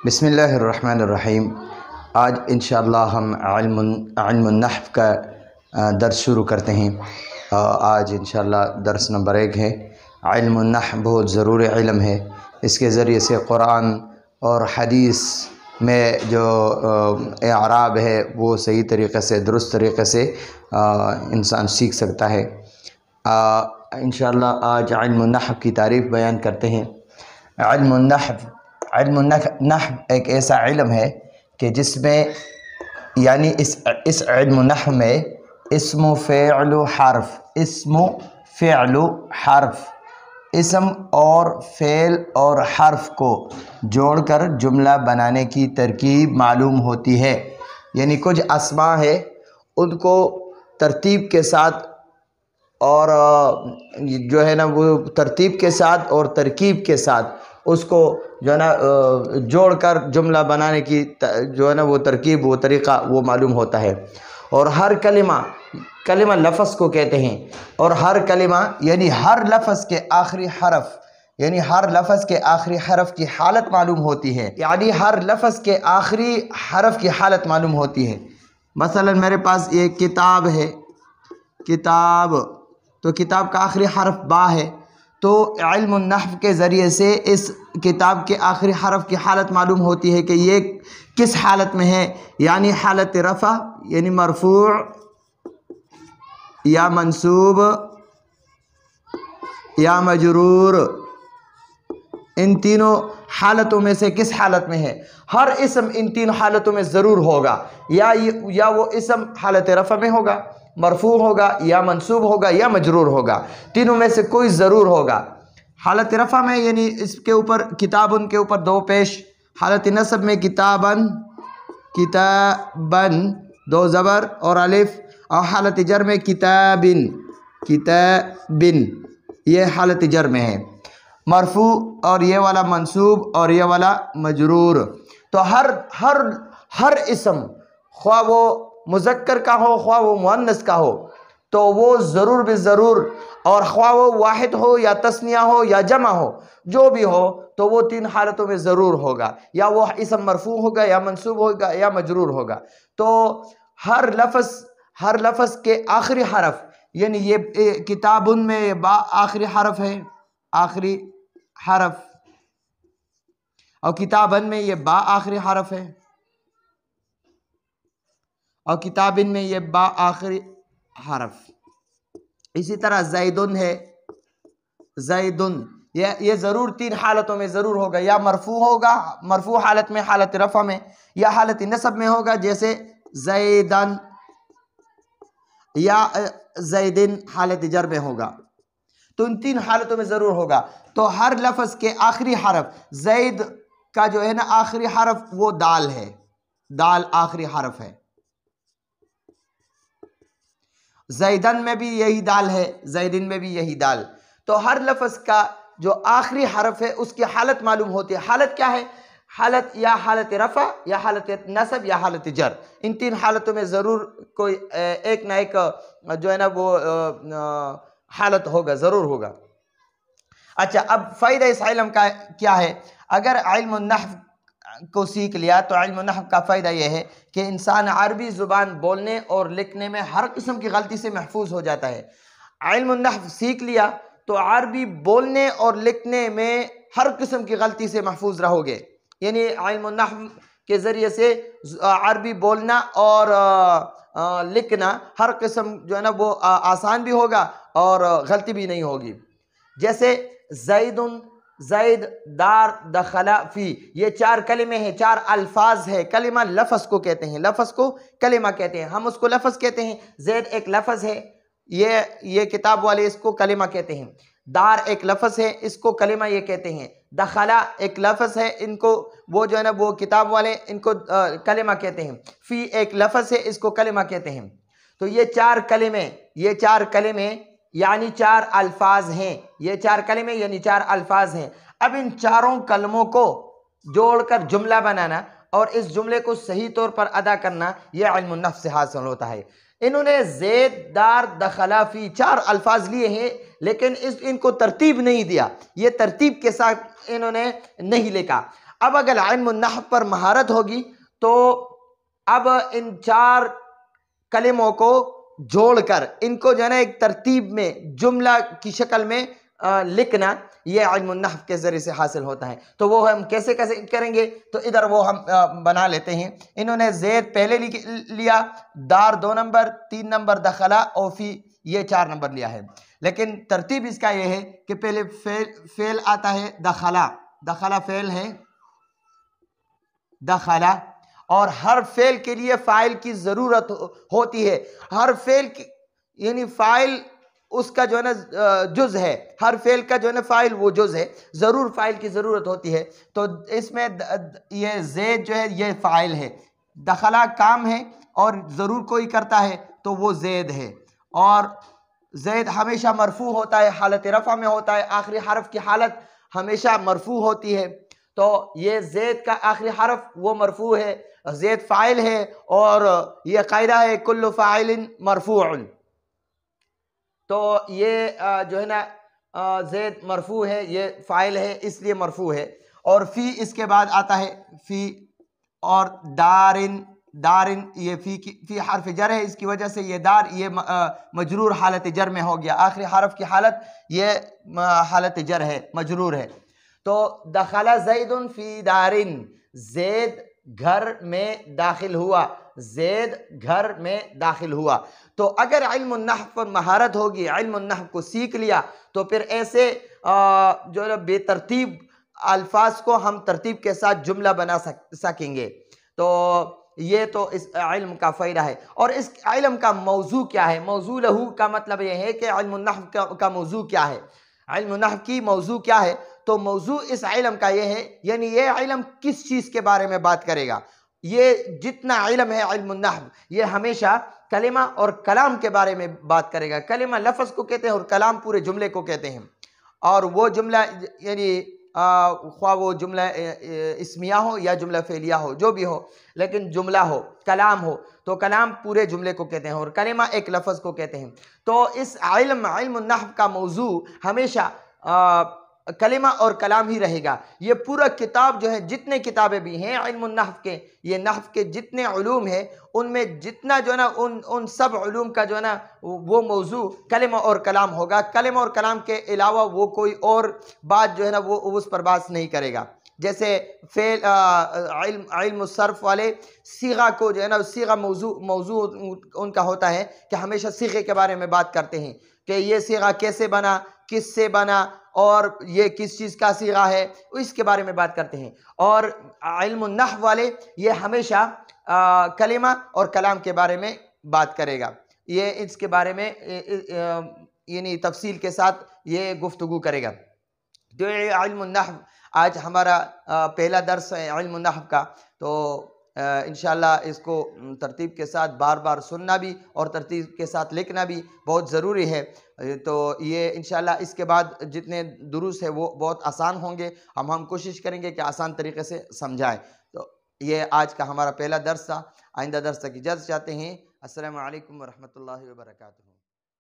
बिस्मिल्लाहिर्रहमानिर्रहीम। आज इंशाअल्लाह हम इल्मुन नहव का दर्स शुरू करते हैं। आज इंशाअल्लाह दर्स नंबर 1 है। इल्मुन नहव बहुत ज़रूरी इल्म है। इसके ज़रिए से कुरान और हदीस में जो आराब है वो सही तरीक़े से, दुरुस्त तरीक़े से इंसान सीख सकता है। इंशाअल्लाह आज इल्मुन नहव की तारीफ़ बयान करते हैं। इल्मुन नहव एक ऐसा इल्म है कि जिसमें यानी इस इल्मुन नहव में इस्म फ़ेल हर्फ इसम और फ़ेल और हर्फ को जोड़कर जुमला बनाने की तरकीब मालूम होती है। यानी कुछ अस्मा है, उनको तरतीब के साथ और जो है ना वो तरतीब के साथ और तरकीब के साथ उसको जो है ना जोड़कर जुमला बनाने की जो है ना वो तरकीब, वो तरीक़ा वो मालूम होता है। और हर कलिमा लफ्ज़ को कहते हैं। और हर कलिमा यानी हर लफ्ज़ के आखिरी हरफ, यानी हर लफ्ज़ के आखिरी हरफ की हालत मालूम होती है। यानी हर लफ्ज़ के आखिरी हरफ की हालत मालूम होती है। मसलन मेरे पास ये किताब है, किताब, तो किताब का आखिरी हरफ बा है, तो इल्मुन नहव के ज़रिए से इस किताब के आखिरी हरफ की हालत मालूम होती है कि ये किस हालत में है। यानी हालत रफ़ा यानी मरफ़ू या मंसूब या मजरूर, इन तीनों हालतों में से किस हालत में है। हर इसम इन तीन हालतों में ज़रूर होगा। या वो इसम हालत रफ़ा में होगा, मरफू होगा, या मंसूब होगा, या मजरूर होगा। तीनों में से कोई ज़रूर होगा। हालत रफ़ा में यानी इसके ऊपर किताबुन के ऊपर दो पेश, हालत नसब में किताबन दो ज़बर और अलिफ, और हालत जर में किताबिन ये हालत जर में है। मरफू और ये वाला मंसूब और ये वाला मजरूर। तो हर इसम ख्वाह वो मुज़क्कर का हो ख्वाह वो मुअन्नस का हो, तो वो ज़रूर बिज़रूर, और ख्वाह वो वाहिद हो या तस्निया हो या जमा हो, जो भी हो, तो वो तीन हालतों में ज़रूर होगा। या वो इसम मरफू होगा, या मंसूब होगा, या मजरूर होगा। तो हर लफ्ज़ के आखिरी हरफ, यानी ये किताबुन में बा आखिरी हरफ है, आखिरी हरफ, और किताबन में ये बा आखिरी हरफ है, और किताबिन में ये बा आखिरी हरफ। इसी तरह ज़ैदुन है, ज़ैदुन ये ज़रूर तीन हालतों में ज़रूर होगा। या मरफू होगा, मरफू हालत में, हालत रफ़ा में, या हालत नसब में होगा, जैसे ज़ैदन, या ज़ैदिन हालत जर में होगा। तो इन तीन हालतों में ज़रूर होगा। तो हर लफ्ज़ के आखिरी हरफ, ज़ैद का जो है ना आखिरी हरफ वो दाल है, दाल आखिरी हरफ है। ज़ैदन में भी यही दाल है, ज़ैदिन में भी यही दाल। तो हर लफ्ज़ का जो आखिरी हरफ है उसकी हालत मालूम होती है। हालत क्या है? हालत या हालत रफ़ा, या हालत नसब, या हालत जर। इन तीन हालतों में ज़रूर कोई एक ना एक जो है ना वो हालत होगा, ज़रूर होगा। अच्छा, अब फ़ायदा इस इल्म का क्या है? अगर इल्मुन नहव को सीख लिया तो इल्मुन नहव का फ़ायदा यह है कि इंसान अरबी ज़ुबान बोलने और लिखने में हर किस्म की गलती से महफूज हो जाता है। इल्मुन नहव सीख लिया तो अरबी बोलने और लिखने में हर किस्म की गलती से महफूज रहोगे। यानी इल्मुन नहव के ज़रिए से अरबी बोलना और लिखना हर किस्म जो है ना वो आसान भी होगा और गलती भी नहीं होगी। जैसे ज़ैदुन, ज़ैद, दार, दखला, फ़ी, ये चार कलिमे हैं, चार अल्फाज है। कलिमा लफ्ज़ को कहते हैं, लफ्ज़ को कलिमा कहते हैं, हम उसको लफ्ज़ कहते हैं। ज़ैद एक लफ्ज़ है, ये किताब वाले इसको कलिमा कहते हैं। दार एक लफ्ज़ है, इसको कलिमा ये कहते हैं। दखला एक लफ्ज़ है, इनको वो जो है ना वो किताब वाले इनको कलिमा कहते हैं। फ़ी एक लफ्ज़ है, इसको कलिमा कहते हैं। तो ये चार कलिमे यानी चार अल्फाज हैं। ये चार कलिमे यानी चार अल्फाज हैं। अब इन चारों कलमों को जोड़कर जुमला बनाना और इस जुमले को सही तौर पर अदा करना, यह इल्मुन नहव से हासिल होता है। इन्होंने ज़ैद, दार, दखला, फ़ी चार अल्फाज लिए हैं, लेकिन इनको तरतीब नहीं दिया। ये तरतीब के साथ इन्होंने नहीं लिखा। अब अगर इल्म नहव पर महारत होगी तो अब इन 4 कलिमों को जोड़कर इनको जो है ना एक तरतीब में जुमला की शक्ल में लिखना, ये इल्म नहव के ज़रिए से हासिल होता है। तो वो हम कैसे कैसे करेंगे, तो इधर वो हम बना लेते हैं। इन्होंने ज़ैद पहले लिया, दार 2 नंबर, 3 नंबर दखला और फी ये 4 नंबर लिया है। लेकिन तरतीब इसका ये है कि पहले फेल आता है दखला, दखला फेल है दखला, और हर फेल के लिए फाइल की ज़रूरत होती है। हर फेल की यानी फाइल उसका जो है ना जुज़ है, हर फेल का जो है ना फाइल वो जुज़ है, ज़रूर फाइल की ज़रूरत होती है। तो इसमें ये ज़ैद जो है ये फाइल है, दखला काम है और ज़रूर कोई करता है तो वो ज़ैद है। और ज़ैद हमेशा मरफू होता है, हालत रफ़ा में होता है, आखिरी हरफ की हालत हमेशा मरफू होती है। तो ये ज़ैद का आखिरी हरफ वो मरफू है, ज़ैद फ़ाइल है, और ये कायदा है कुल्लु फ़ाइलिन मरफूउन। तो ये जो है ना ज़ैद मरफू है, ये फ़ाइल है इसलिए मरफू है। और फ़ी इसके बाद आता है फ़ी, और दारिन, दारिन ये फ़ी हर्फ जर है, इसकी वजह से ये दार ये मजरूर हालत जर में हो गया, आखिरी हरफ की हालत ये हालत जर है, मजरूर है। तो दखला ज़ैदुन फ़ी दारिन, ज़ैद घर में दाखिल हुआ, ज़ैद घर में दाखिल हुआ। तो अगर इल्म नहव पर महारत होगी, इल्म नहव को सीख लिया, तो फिर ऐसे जो है बेतरतीब अल्फाज को हम तरतीब के साथ जुमला बना सकेंगे। तो ये तो इस इल्म का फ़ायदा है। और इस इल्म का मौजू क्या है? मौजू लहू का मतलब यह है कि इल्म नहव का मौजू क्या है, इल्म नहव की मौजू क्या है। तो मौजू इस इल्म का ये है, यानी ये इल्म किस चीज़ के बारे में बात करेगा। ये जितना इल्म है इल्म नहव, ये हमेशा कलिमा और कलाम के बारे में बात करेगा। कलिमा लफ्ज़ को कहते हैं और कलाम पूरे जुमले को कहते हैं। और वो जुमला यानी ख्वाह वो जुमला इस्मिया हो या जुमला फ़ेलिया हो, जो भी हो, लेकिन जुमला हो, कलाम हो, तो कलाम पूरे जुमले को कहते हैं और कलिमा एक लफ्ज़ को कहते हैं। तो इस इल्म नहव का मौजू हमेशा कलिमा और कलाम ही रहेगा। ये पूरा किताब जो है, जितने किताबें भी हैं इल्म नहव के, ये नहव के जितने उलूम हैं, उनमें जितना जो है ना उन सब उलूम का जो है ना वो मौजू कलिमा और कलाम होगा। कलिमा और कलाम के अलावा वो कोई और बात जो है ना वो उस पर बात नहीं करेगा। जैसे फेल इल्म सर्फ वाले सीगा को जो है ना, सीगा मौजू उनका होता है कि हमेशा सीगे के बारे में बात करते हैं कि ये सीगा कैसे बना, किससे बना, और ये किस चीज़ का सीगा है, इसके बारे में बात करते हैं। और इल्म नहव वाले ये हमेशा कलिमा और कलाम के बारे में बात करेगा। ये इसके बारे में यानी तफसील के साथ ये गुफ्तगू करेगा। जो इल्म नहव आज हमारा पहला दर्स है इल्म नहव का। तो इंशाअल्लाह इसको तरतीब के साथ बार बार सुनना भी और तरतीब के साथ लिखना भी बहुत ज़रूरी है। तो ये इंशाअल्लाह इसके बाद जितने दुरूस है वो बहुत आसान होंगे। हम कोशिश करेंगे कि आसान तरीके से समझाएं। तो ये आज का हमारा पहला दर्स था। आइंदा दर्स तक इजाज़त चाहते हैं। अस्सलामु अलैकुम व रहमतुल्लाहि व बरकातुहू।